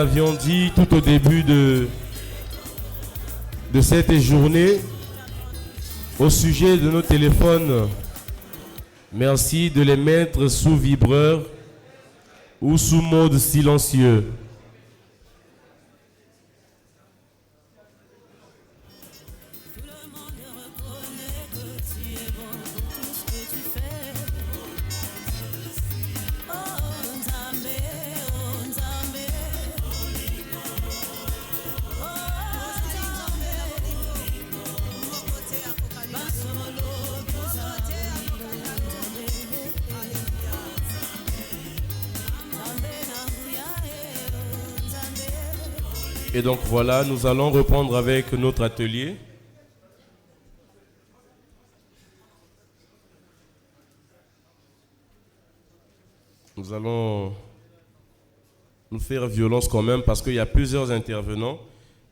Nous avions dit tout au début de cette journée au sujet de nos téléphones. Merci de les mettre sous vibreur ou sous mode silencieux. Et donc voilà, nous allons reprendre avec notre atelier. Nous allons nous faire violence quand même parce qu'il y a plusieurs intervenants.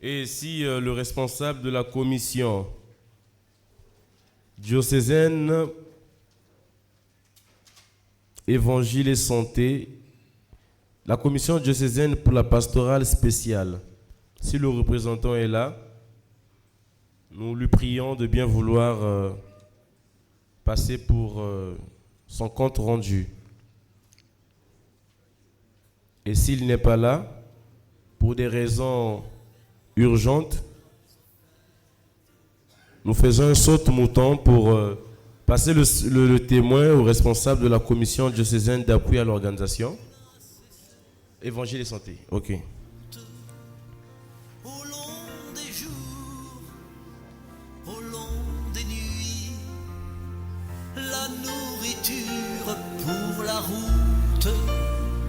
Et ici, le responsable de la commission diocésaine Évangile et Santé, la commission diocésaine pour la pastorale spéciale. Si le représentant est là, nous lui prions de bien vouloir passer pour son compte rendu. Et s'il n'est pas là, pour des raisons urgentes, nous faisons un saute-mouton pour passer le témoin au responsable de la commission diocésaine d'appui à l'organisation. Évangile et Santé, ok.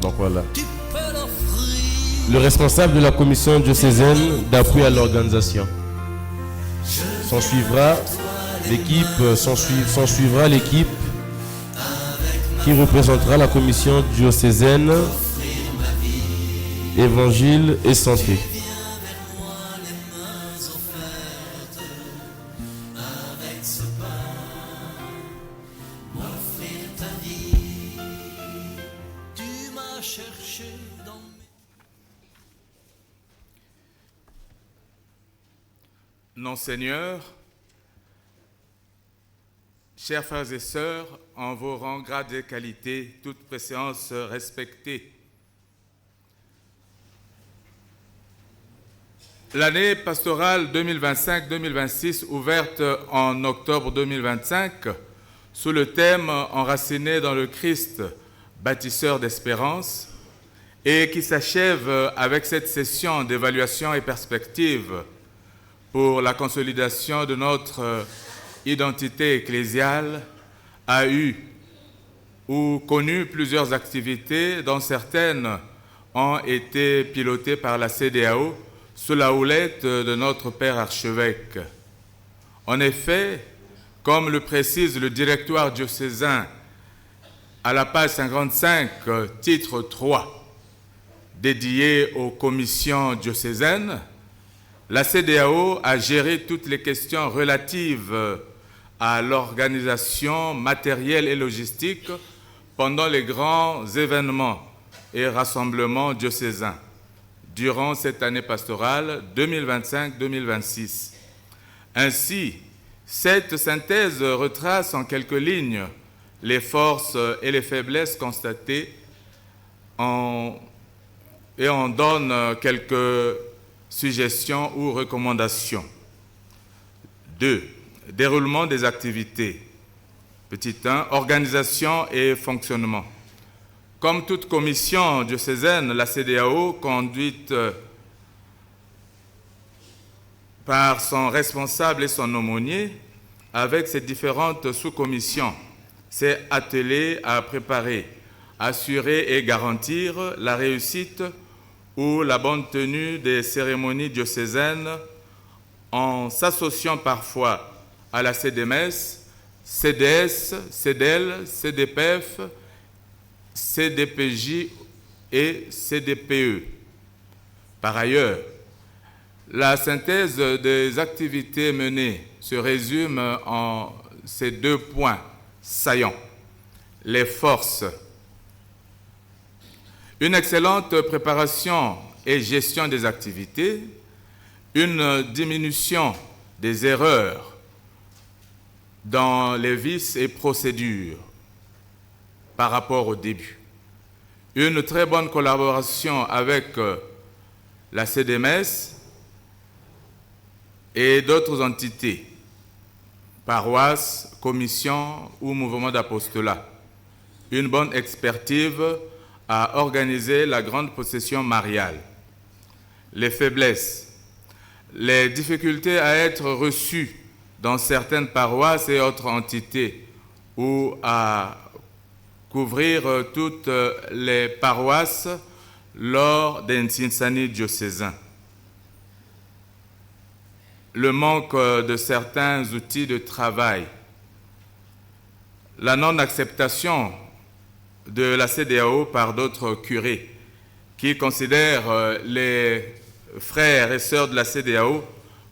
Donc voilà. Le responsable de la commission diocésaine d'appui à l'organisation. S'en suivra l'équipe qui représentera la commission diocésaine Évangile et Santé. Non, Seigneur, chers frères et sœurs, en vos rangs, grades et qualités, toute préséance respectée. L'année pastorale 2025-2026, ouverte en octobre 2025, sous le thème « Enraciné dans le Christ, bâtisseur d'espérance », et qui s'achève avec cette session d'évaluation et perspective pour la consolidation de notre identité ecclésiale, a eu ou connu plusieurs activités dont certaines ont été pilotées par la CEDEAO sous la houlette de notre Père archevêque. En effet, comme le précise le directoire diocésain à la page 55, titre 3, dédié aux commissions diocésaines, la CEDEAO a géré toutes les questions relatives à l'organisation matérielle et logistique pendant les grands événements et rassemblements diocésains durant cette année pastorale 2025-2026. Ainsi, cette synthèse retrace en quelques lignes les forces et les faiblesses constatées et en donne quelques suggestions ou recommandations. 2. Déroulement des activités. Petit 1. Organisation et fonctionnement. Comme toute commission diocésaine, la CEDEAO, conduite par son responsable et son aumônier, avec ses différentes sous-commissions, s'est attelée à préparer, assurer et garantir la réussite ou la bonne tenue des cérémonies diocésaines en s'associant parfois à la CDMS, CDS, CDL, CDPF, CDPJ et CDPE. Par ailleurs, la synthèse des activités menées se résume en ces 2 points saillants. Les forces. Une excellente préparation et gestion des activités, une diminution des erreurs dans les vices et procédures par rapport au début, une très bonne collaboration avec la CDMS et d'autres entités, paroisses, commissions ou mouvements d'apostolat, une bonne expertise à organiser la grande procession mariale. Les faiblesses, les difficultés à être reçus dans certaines paroisses et autres entités ou à couvrir toutes les paroisses lors des Nsinsani diocésains. Le manque de certains outils de travail, la non-acceptation de la CEDEAO par d'autres curés qui considèrent les frères et sœurs de la CEDEAO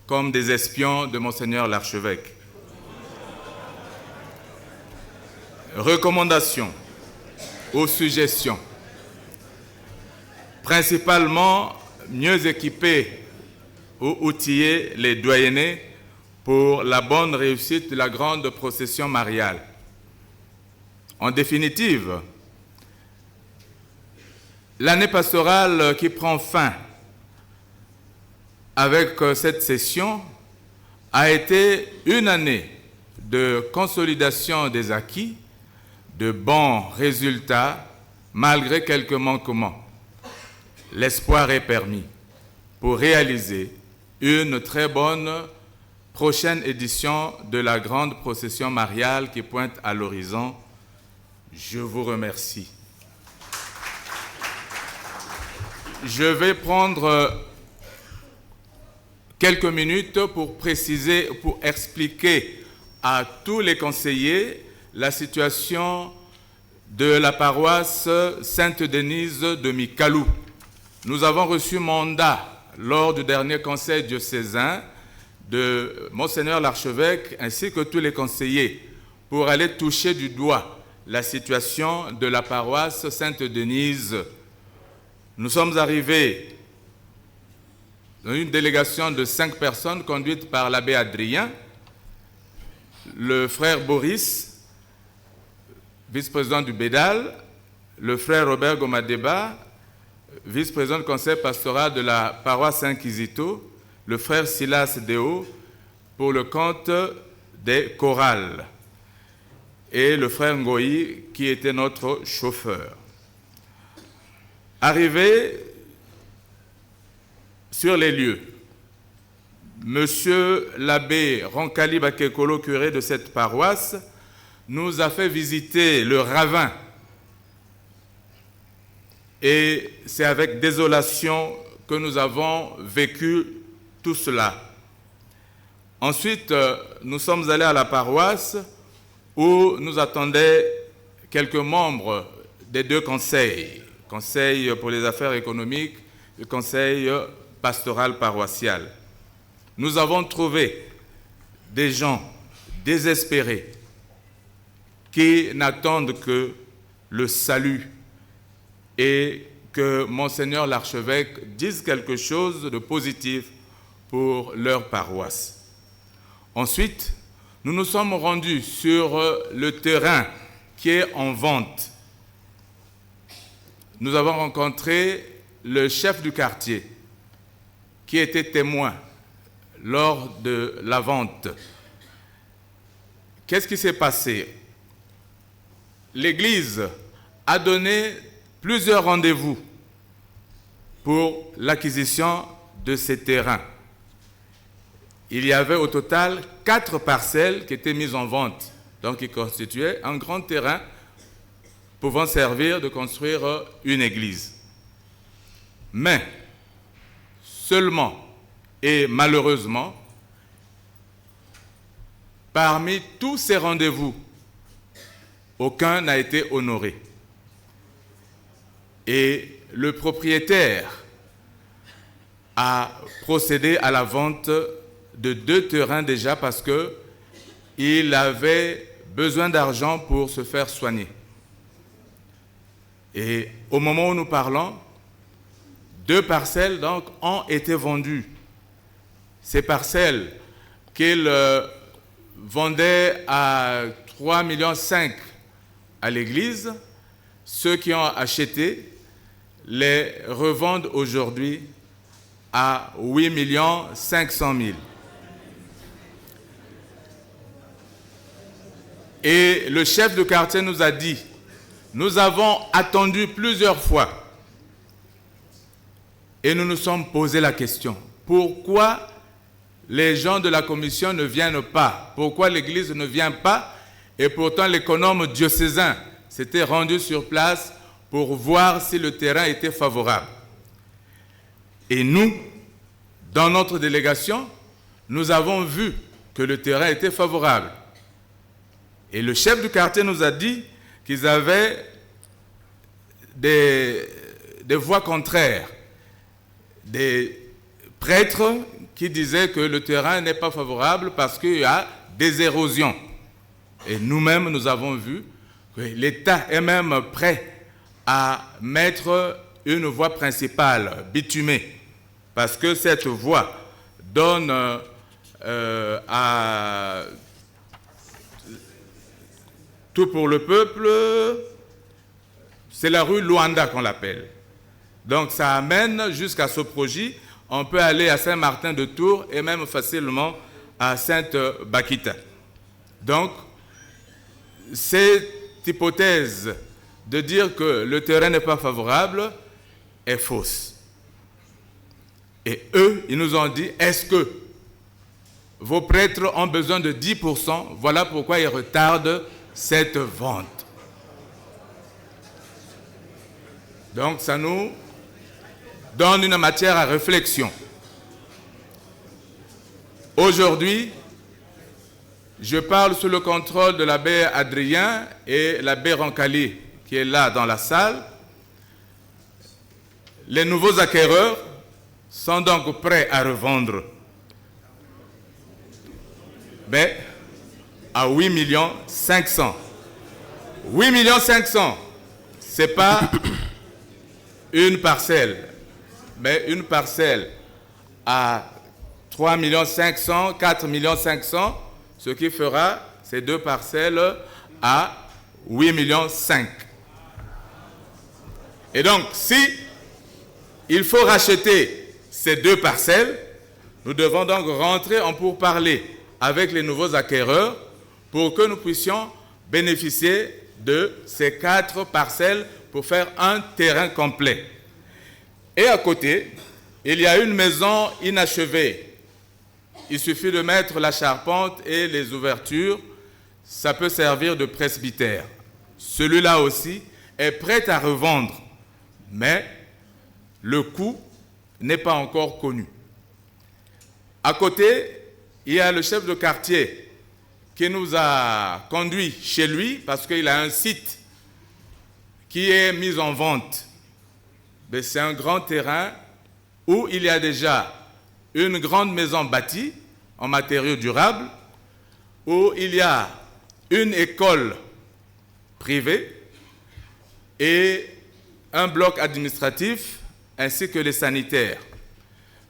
comme des espions de Monseigneur l'archevêque. Recommandations ou suggestions. Principalement, mieux équiper ou outiller les doyennés pour la bonne réussite de la grande procession mariale. En définitive, l'année pastorale qui prend fin avec cette session a été une année de consolidation des acquis, de bons résultats malgré quelques manquements. L'espoir est permis pour réaliser une très bonne prochaine édition de la grande procession mariale qui pointe à l'horizon. Je vous remercie. Je vais prendre quelques minutes pour préciser, pour expliquer à tous les conseillers la situation de la paroisse Sainte-Denise de Mikalou. Nous avons reçu mandat lors du dernier conseil diocésain de Monseigneur l'archevêque ainsi que tous les conseillers pour aller toucher du doigt la situation de la paroisse Sainte-Denise. Nous sommes arrivés dans une délégation de 5 personnes conduite par l'abbé Adrien, le frère Boris, vice-président du Bédal, le frère Robert Gomadeba, vice-président du conseil pastoral de la paroisse Saint-Kizito, le frère Silas Deo pour le compte des chorales et le frère Ngoï qui était notre chauffeur. Arrivé sur les lieux, Monsieur l'abbé Roncalli Bakekolo, curé de cette paroisse, nous a fait visiter le ravin. Et c'est avec désolation que nous avons vécu tout cela. Ensuite, nous sommes allés à la paroisse où nous attendaient quelques membres des 2 conseils, conseil pour les affaires économiques et conseil pastoral paroissial. Nous avons trouvé des gens désespérés qui n'attendent que le salut et que Monseigneur l'archevêque dise quelque chose de positif pour leur paroisse. Ensuite, nous nous sommes rendus sur le terrain qui est en vente. Nous avons rencontré le chef du quartier qui était témoin lors de la vente. Qu'est-ce qui s'est passé? L'Église a donné plusieurs rendez-vous pour l'acquisition de ces terrains. Il y avait au total 4 parcelles qui étaient mises en vente, donc qui constituaient un grand terrain pouvant servir de construire une église. Mais seulement et malheureusement, parmi tous ces rendez-vous, aucun n'a été honoré. Et le propriétaire a procédé à la vente de 2 terrains déjà parce qu'il avait besoin d'argent pour se faire soigner. Et au moment où nous parlons, 2 parcelles donc, ont été vendues. Ces parcelles qu'ils vendaient à 3,5 millions à l'église, ceux qui ont acheté les revendent aujourd'hui à 8 500 000. Et le chef de quartier nous a dit, nous avons attendu plusieurs fois et nous nous sommes posé la question, pourquoi les gens de la commission ne viennent pas? Pourquoi l'église ne vient pas? Et pourtant l'économe diocésain s'était rendu sur place pour voir si le terrain était favorable. Et nous, dans notre délégation, nous avons vu que le terrain était favorable. Et le chef du quartier nous a dit qu'ils avaient des voix contraires, des prêtres qui disaient que le terrain n'est pas favorable parce qu'il y a des érosions. Et nous-mêmes, nous avons vu que l'État est même prêt à mettre une voie principale, bitumée, parce que cette voie donne à Tout pour le peuple, c'est la rue Luanda qu'on l'appelle. Donc ça amène jusqu'à Soprogie, on peut aller à Saint-Martin-de-Tours et même facilement à Sainte-Bakita. Donc, cette hypothèse de dire que le terrain n'est pas favorable est fausse. Et eux, ils nous ont dit, est-ce que vos prêtres ont besoin de 10%? Voilà pourquoi ils retardent cette vente. Donc, ça nous donne une matière à réflexion. Aujourd'hui, je parle sous le contrôle de l'abbé Adrien et l'abbé Roncalli, qui est là dans la salle. Les nouveaux acquéreurs sont donc prêts à revendre, mais à 8 500 000. 8 500 000, ce n'est pas une parcelle, mais une parcelle à 3 500 000, 4 500 000, ce qui fera ces deux parcelles à 8 500 000. Et donc, si il faut racheter ces deux parcelles, nous devons donc rentrer en pourparlers avec les nouveaux acquéreurs pour que nous puissions bénéficier de ces 4 parcelles pour faire un terrain complet. Et à côté, il y a une maison inachevée. Il suffit de mettre la charpente et les ouvertures, ça peut servir de presbytère. Celui-là aussi est prêt à revendre, mais le coût n'est pas encore connu. À côté, il y a le chef de quartier qui nous a conduits chez lui parce qu'il a un site qui est mis en vente. Mais c'est un grand terrain où il y a déjà une grande maison bâtie en matériaux durables, où il y a une école privée et un bloc administratif ainsi que les sanitaires.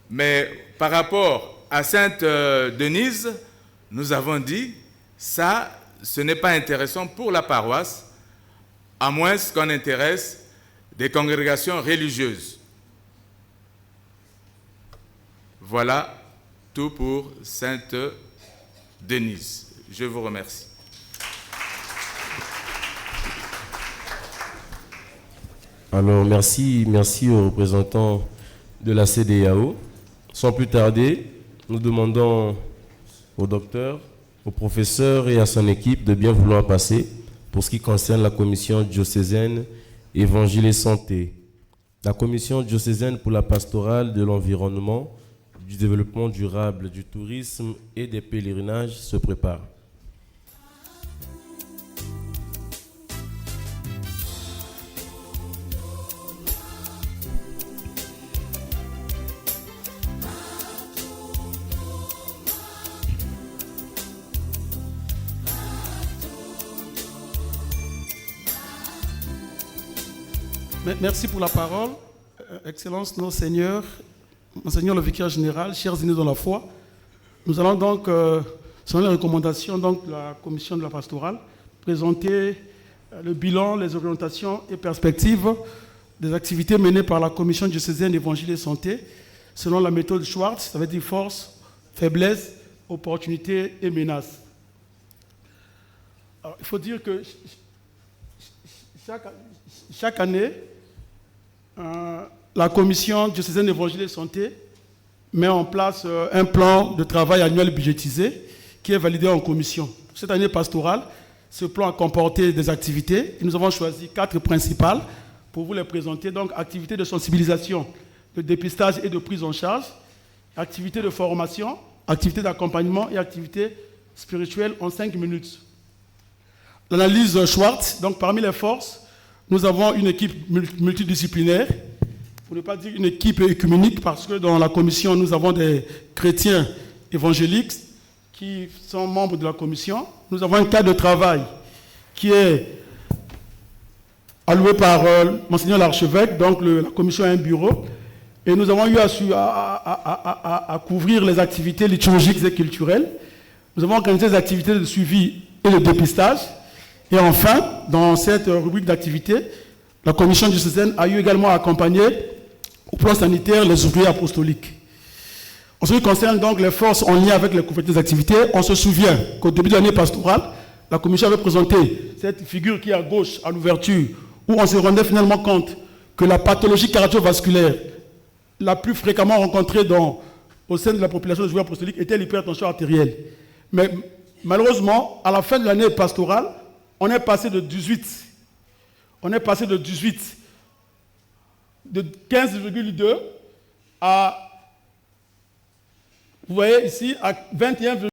Mais par rapport à Sainte-Denise, nous avons dit, ça, ce n'est pas intéressant pour la paroisse, à moins qu'on intéresse des congrégations religieuses. Voilà tout pour Sainte-Denise. Je vous remercie. Alors, merci aux représentants de la CEDEAO. Sans plus tarder, nous demandons au docteur, au professeur et à son équipe de bien vouloir passer pour ce qui concerne la commission diocésaine Évangile et Santé. La commission diocésaine pour la pastorale de l'environnement, du développement durable, du tourisme et des pèlerinages se prépare. Merci pour la parole. Excellences, nos seigneurs, Monseigneur le vicaire général, chers aînés dans la foi, nous allons donc, selon les recommandations donc, de la commission de la pastorale, présenter le bilan, les orientations et perspectives des activités menées par la commission diocésaine d'Évangile et Santé, selon la méthode Schwartz, ça veut dire force, faiblesse, opportunité et menace. Alors, il faut dire que chaque année, la commission diocésaine d'Évangile et Santé met en place un plan de travail annuel budgétisé qui est validé en commission. Cette année pastorale, ce plan a comporté des activités et nous avons choisi 4 principales pour vous les présenter. Donc, activités de sensibilisation, de dépistage et de prise en charge, activités de formation, activités d'accompagnement et activités spirituelles en 5 minutes. L'analyse Schwartz, donc parmi les forces, nous avons une équipe multidisciplinaire, pour ne pas dire une équipe œcuménique, parce que dans la commission, nous avons des chrétiens évangéliques qui sont membres de la commission. Nous avons un cadre de travail qui est alloué par Monseigneur l'archevêque, donc la commission a un bureau, et nous avons eu à couvrir les activités liturgiques et culturelles. Nous avons organisé des activités de suivi et de dépistage. Et enfin, dans cette rubrique d'activités, la commission diocésaine a eu également à accompagner au plan sanitaire les ouvriers apostoliques. En ce qui concerne donc les forces en lien avec les couvertures des activités, on se souvient qu'au début de l'année pastorale, la commission avait présenté cette figure qui est à gauche, à l'ouverture, où on se rendait finalement compte que la pathologie cardiovasculaire la plus fréquemment rencontrée au sein de la population des ouvriers apostoliques était l'hypertension artérielle. Mais malheureusement, à la fin de l'année pastorale, on est passé de 15,2 à, vous voyez ici, à 21,2.